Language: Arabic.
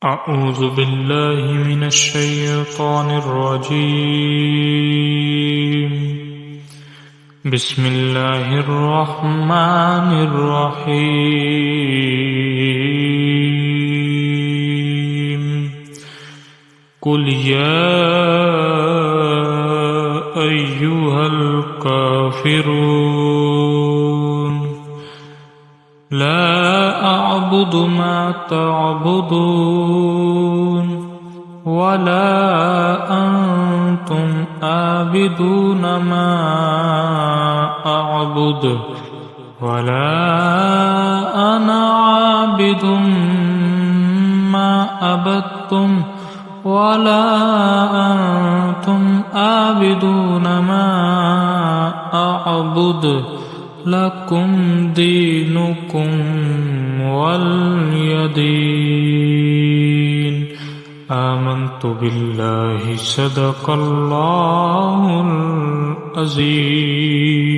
أعوذ بالله من الشيطان الرجيم. بسم الله الرحمن الرحيم. قل يا أيها الكافرون لا أعبد ما تعبدون ولا أنتم عابدون ما أعبد ولا أنا عابد ما عبدتم ولا أنتم عابدون ما أعبد لكم دينكم ولي دين. آمنت بالله صدق الله العظيم.